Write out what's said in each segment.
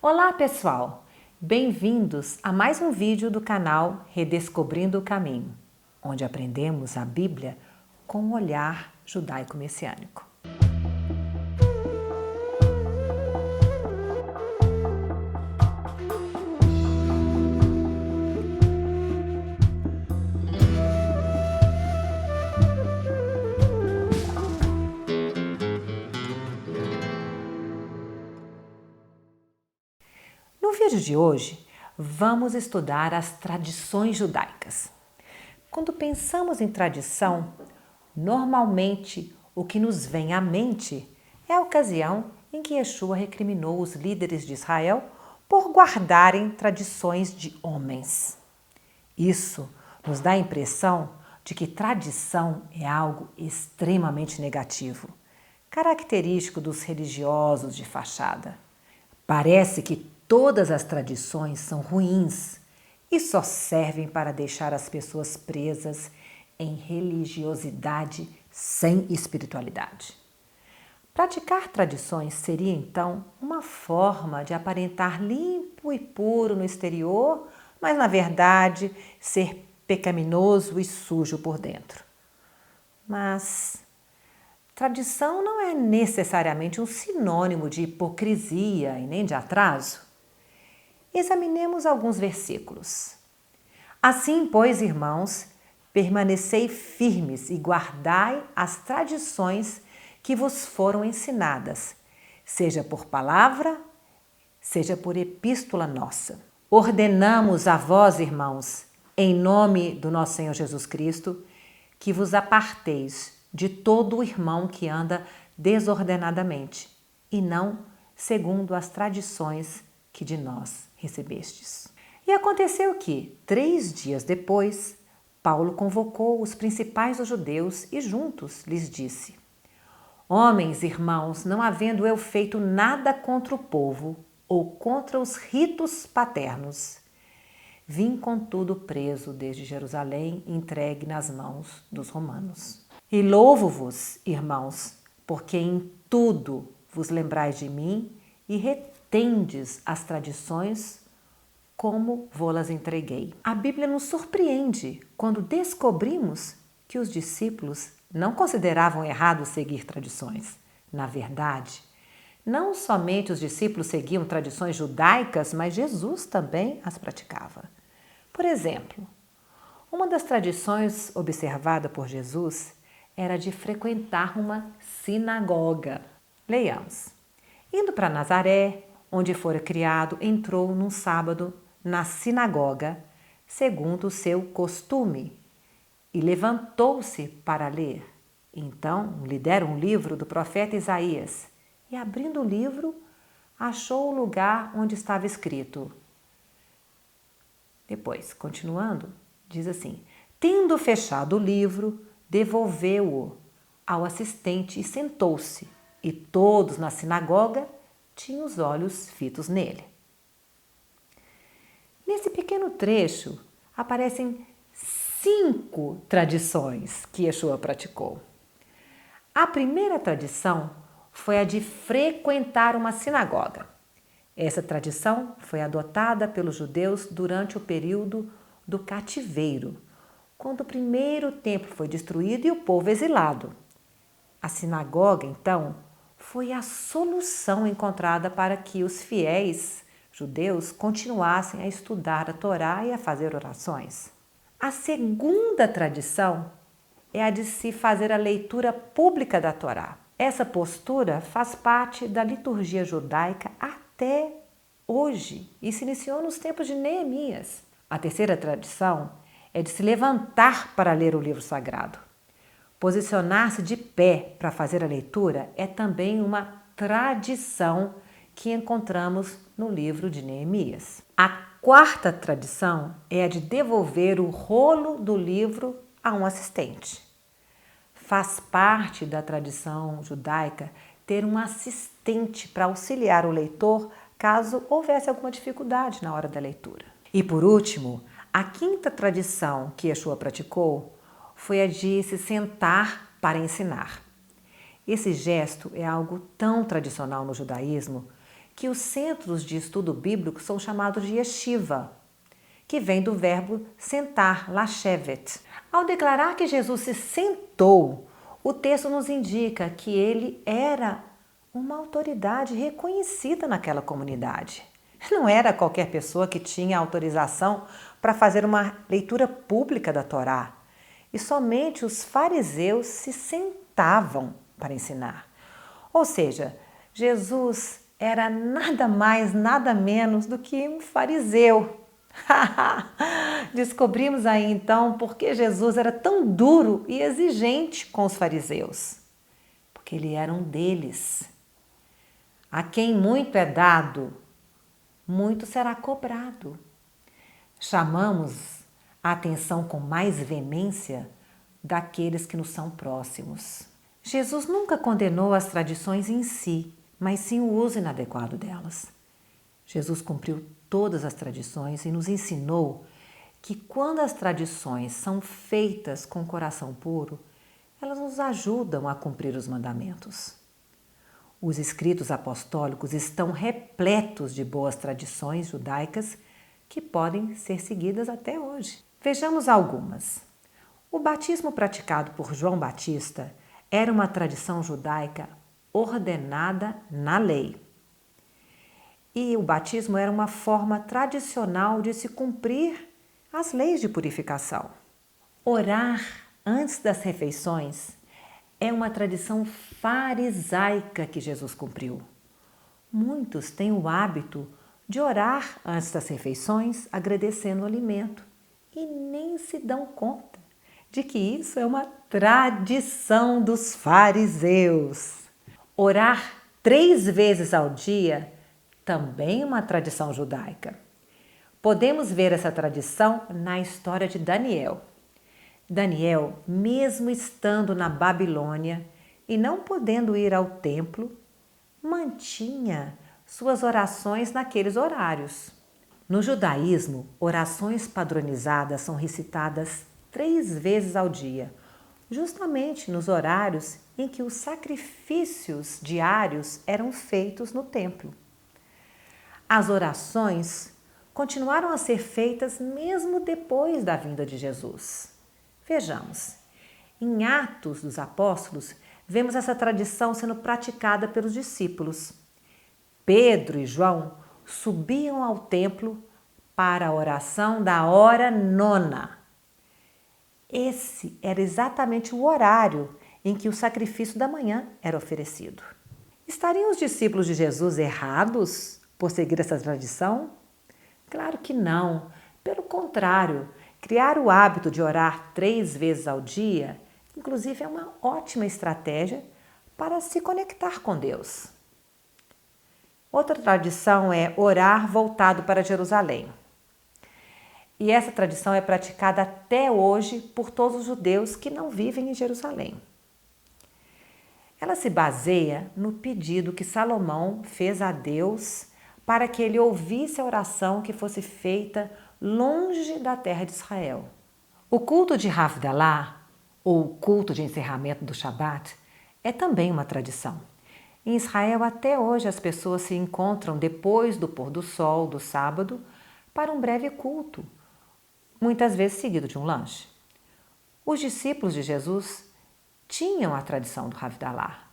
Olá pessoal, bem-vindos a mais um vídeo do canal Redescobrindo o Caminho, onde aprendemos a Bíblia com um olhar judaico-messiânico. No vídeo de hoje, vamos estudar as tradições judaicas. Quando pensamos em tradição, normalmente o que nos vem à mente é a ocasião em que Yeshua recriminou os líderes de Israel por guardarem tradições de homens. Isso nos dá a impressão de que tradição é algo extremamente negativo, característico dos religiosos de fachada. Parece que todas as tradições são ruins e só servem para deixar as pessoas presas em religiosidade sem espiritualidade. Praticar tradições seria então uma forma de aparentar limpo e puro no exterior, mas na verdade ser pecaminoso e sujo por dentro. Mas tradição não é necessariamente um sinônimo de hipocrisia e nem de atraso. Examinemos alguns versículos. Assim, pois, irmãos, permanecei firmes e guardai as tradições que vos foram ensinadas, seja por palavra, seja por epístola nossa. Ordenamos a vós, irmãos, em nome do nosso Senhor Jesus Cristo, que vos aparteis de todo o irmão que anda desordenadamente, e não segundo as tradições que de nós recebestes. E aconteceu que, 3 dias depois, Paulo convocou os principais dos judeus e juntos lhes disse: Homens, irmãos, não havendo eu feito nada contra o povo ou contra os ritos paternos, vim contudo preso desde Jerusalém, entregue nas mãos dos romanos. E louvo-vos, irmãos, porque em tudo vos lembrais de mim e retendes as tradições como vô-las entreguei. A Bíblia nos surpreende quando descobrimos que os discípulos não consideravam errado seguir tradições. Na verdade, não somente os discípulos seguiam tradições judaicas, mas Jesus também as praticava. Por exemplo, uma das tradições observada por Jesus era de frequentar uma sinagoga. Leiamos. Indo para Nazaré, onde fora criado, entrou num sábado na sinagoga, segundo o seu costume, e levantou-se para ler. Então lhe deram um livro do profeta Isaías, e abrindo o livro, achou o lugar onde estava escrito. Depois, continuando, diz assim: tendo fechado o livro, devolveu-o ao assistente e sentou-se, e todos na sinagoga tinham os olhos fitos nele. Nesse pequeno trecho aparecem 5 tradições que Yeshua praticou. A primeira tradição foi a de frequentar uma sinagoga. Essa tradição foi adotada pelos judeus durante o período do cativeiro, quando o primeiro templo foi destruído e o povo exilado. A sinagoga, então, foi a solução encontrada para que os fiéis judeus continuassem a estudar a Torá e a fazer orações. A segunda tradição é a de se fazer a leitura pública da Torá. Essa postura faz parte da liturgia judaica até hoje e se iniciou nos tempos de Neemias. A terceira tradição é de se levantar para ler o livro sagrado. Posicionar-se de pé para fazer a leitura é também uma tradição que encontramos no livro de Neemias. A quarta tradição é a de devolver o rolo do livro a um assistente. Faz parte da tradição judaica ter um assistente para auxiliar o leitor caso houvesse alguma dificuldade na hora da leitura. E por último, a quinta tradição que Yeshua praticou foi a de se sentar para ensinar. Esse gesto é algo tão tradicional no judaísmo que os centros de estudo bíblico são chamados de yeshiva, que vem do verbo sentar, lashevet. Ao declarar que Jesus se sentou, o texto nos indica que ele era uma autoridade reconhecida naquela comunidade. Não era qualquer pessoa que tinha autorização para fazer uma leitura pública da Torá. E somente os fariseus se sentavam para ensinar. Ou seja, Jesus era nada mais, nada menos do que um fariseu. Descobrimos aí então por que Jesus era tão duro e exigente com os fariseus. Porque ele era um deles. A quem muito é dado, muito será cobrado. Chamamos a atenção com mais veemência daqueles que nos são próximos. Jesus nunca condenou as tradições em si, mas sim o uso inadequado delas. Jesus cumpriu todas as tradições e nos ensinou que quando as tradições são feitas com coração puro, elas nos ajudam a cumprir os mandamentos. Os escritos apostólicos estão repletos de boas tradições judaicas que podem ser seguidas até hoje. Vejamos algumas. O batismo praticado por João Batista era uma tradição judaica ordenada na lei. E o batismo era uma forma tradicional de se cumprir as leis de purificação. Orar antes das refeições é uma tradição farisaica que Jesus cumpriu. Muitos têm o hábito de orar antes das refeições, agradecendo o alimento, e nem se dão conta de que isso é uma tradição dos fariseus. Orar 3 vezes ao dia também é uma tradição judaica. Podemos ver essa tradição na história de Daniel. Daniel, mesmo estando na Babilônia e não podendo ir ao templo, mantinha suas orações naqueles horários. No judaísmo, orações padronizadas são recitadas 3 vezes ao dia, justamente nos horários em que os sacrifícios diários eram feitos no templo. As orações continuaram a ser feitas mesmo depois da vinda de Jesus. Vejamos, em Atos dos Apóstolos, vemos essa tradição sendo praticada pelos discípulos. Pedro e João subiam ao templo para a oração da hora nona. Esse era exatamente o horário em que o sacrifício da manhã era oferecido. Estariam os discípulos de Jesus errados por seguir essa tradição? Claro que não. Pelo contrário, criar o hábito de orar 3 vezes ao dia, inclusive, é uma ótima estratégia para se conectar com Deus. Outra tradição é orar voltado para Jerusalém. E essa tradição é praticada até hoje por todos os judeus que não vivem em Jerusalém. Ela se baseia no pedido que Salomão fez a Deus para que ele ouvisse a oração que fosse feita longe da terra de Israel. O culto de Havdalah, ou culto de encerramento do Shabat, é também uma tradição. Em Israel, até hoje, as pessoas se encontram depois do pôr do sol do sábado para um breve culto, muitas vezes seguido de um lanche. Os discípulos de Jesus tinham a tradição do Havdalah.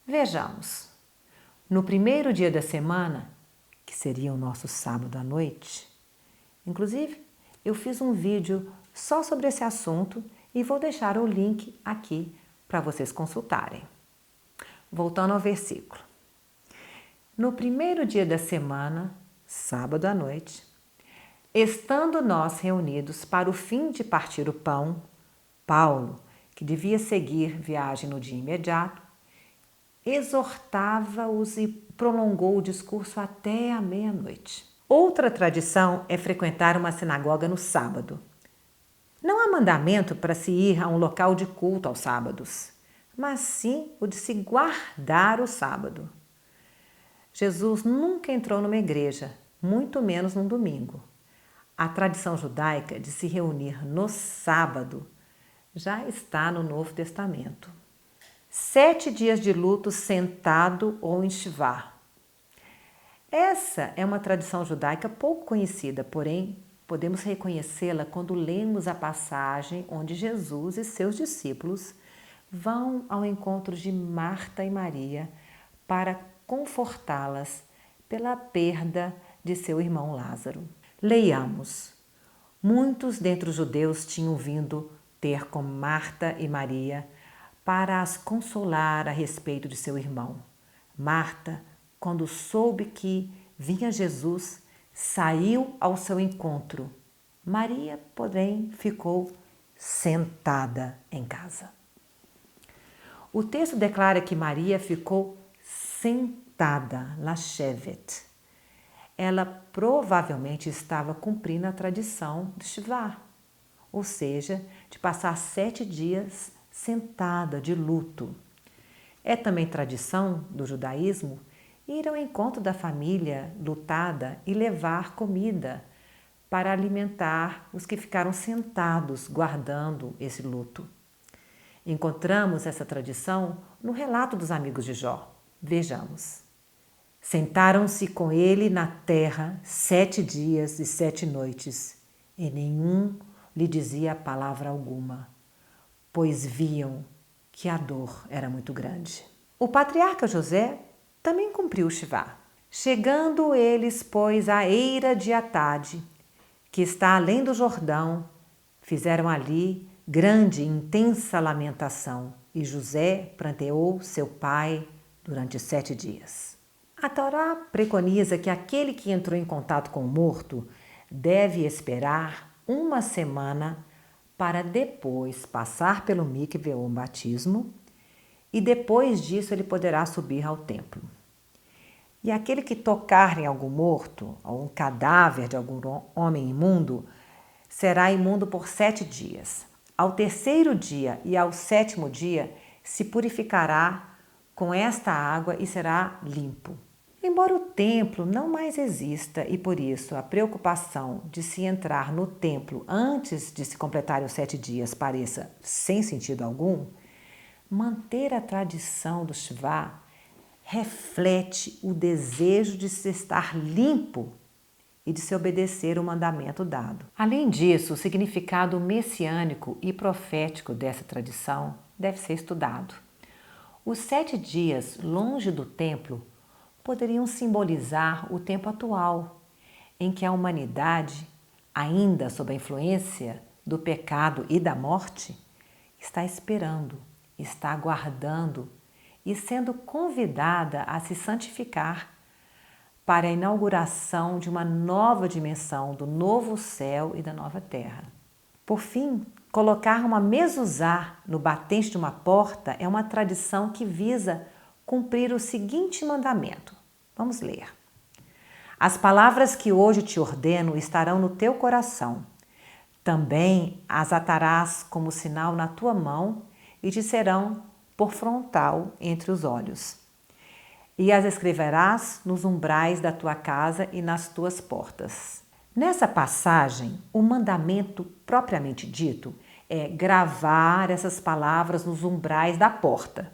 Vejamos, no primeiro dia da semana, que seria o nosso sábado à noite, inclusive, eu fiz um vídeo só sobre esse assunto e vou deixar o link aqui para vocês consultarem. Voltando ao versículo. No primeiro dia da semana, sábado à noite, estando nós reunidos para o fim de partir o pão, Paulo, que devia seguir viagem no dia imediato, exortava-os e prolongou o discurso até a meia-noite. Outra tradição é frequentar uma sinagoga no sábado. Não há mandamento para se ir a um local de culto aos sábados, mas sim o de se guardar o sábado. Jesus nunca entrou numa igreja, muito menos num domingo. A tradição judaica de se reunir no sábado já está no Novo Testamento. 7 dias de luto sentado ou em shivá. Essa é uma tradição judaica pouco conhecida, porém podemos reconhecê-la quando lemos a passagem onde Jesus e seus discípulos vão ao encontro de Marta e Maria para confortá-las pela perda de seu irmão Lázaro. Leiamos. Muitos dentre os judeus tinham vindo ter com Marta e Maria para as consolar a respeito de seu irmão. Marta, quando soube que vinha Jesus, saiu ao seu encontro. Maria, porém, ficou sentada em casa. O texto declara que Maria ficou sentada, lashevet. Ela provavelmente estava cumprindo a tradição do Shivá, ou seja, de passar 7 dias sentada de luto. É também tradição do judaísmo ir ao encontro da família lutada e levar comida para alimentar os que ficaram sentados guardando esse luto. Encontramos essa tradição no relato dos amigos de Jó. Vejamos. Sentaram-se com ele na terra 7 dias e 7 noites, e nenhum lhe dizia palavra alguma, pois viam que a dor era muito grande. O patriarca José também cumpriu o Shivá. Chegando eles, pois, à eira de Atade, que está além do Jordão, fizeram ali grande e intensa lamentação, e José pranteou seu pai durante 7 dias. A Torá preconiza que aquele que entrou em contato com o morto deve esperar 1 semana para depois passar pelo mikve ou batismo, e depois disso ele poderá subir ao templo. E aquele que tocar em algum morto, ou um cadáver de algum homem imundo, será imundo por 7 dias. Ao 3º dia e ao 7º dia se purificará com esta água e será limpo. Embora o templo não mais exista e por isso a preocupação de se entrar no templo antes de se completarem os 7 dias pareça sem sentido algum, manter a tradição do Shivá reflete o desejo de se estar limpo e de se obedecer o mandamento dado. Além disso, o significado messiânico e profético dessa tradição deve ser estudado. Os 7 dias longe do templo poderiam simbolizar o tempo atual, em que a humanidade, ainda sob a influência do pecado e da morte, está esperando, está aguardando e sendo convidada a se santificar para a inauguração de uma nova dimensão do novo céu e da nova terra. Por fim, colocar uma mezuzá no batente de uma porta é uma tradição que visa cumprir o seguinte mandamento. Vamos ler. As palavras que hoje te ordeno estarão no teu coração. Também as atarás como sinal na tua mão e te serão por frontal entre os olhos. E as escreverás nos umbrais da tua casa e nas tuas portas. Nessa passagem, o mandamento propriamente dito é gravar essas palavras nos umbrais da porta.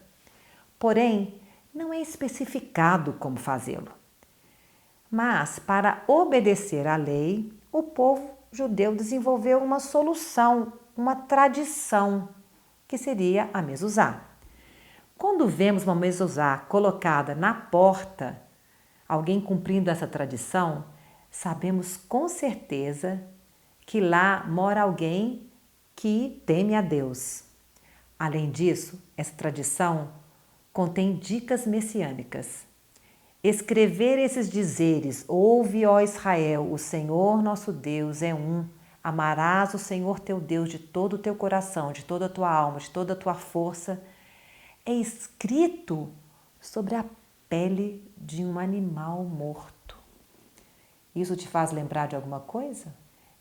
Porém, não é especificado como fazê-lo. Mas, para obedecer à lei, o povo judeu desenvolveu uma solução, uma tradição, que seria a mezuzá. Quando vemos uma mezuzá colocada na porta, alguém cumprindo essa tradição, sabemos com certeza que lá mora alguém que teme a Deus. Além disso, essa tradição contém dicas messiânicas. Escrever esses dizeres: ouve, ó Israel, o Senhor nosso Deus é um. Amarás o Senhor teu Deus de todo o teu coração, de toda a tua alma, de toda a tua força. É escrito sobre a pele de um animal morto. Isso te faz lembrar de alguma coisa?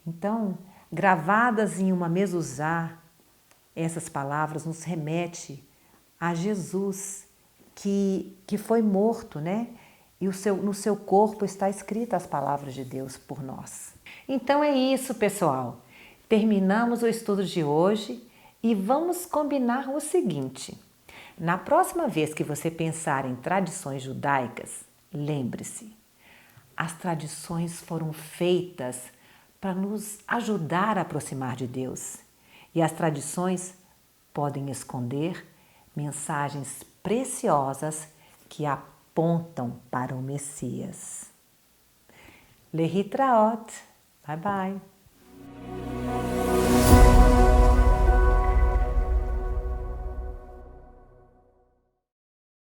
Então, gravadas em uma mezuzá, essas palavras nos remete a Jesus, que foi morto, né? E no seu corpo está escrita as palavras de Deus por nós. Então é isso, pessoal. Terminamos o estudo de hoje e vamos combinar o seguinte. Na próxima vez que você pensar em tradições judaicas, lembre-se, as tradições foram feitas para nos ajudar a aproximar de Deus. E as tradições podem esconder mensagens preciosas que apontam para o Messias. Lehitraot. Bye bye.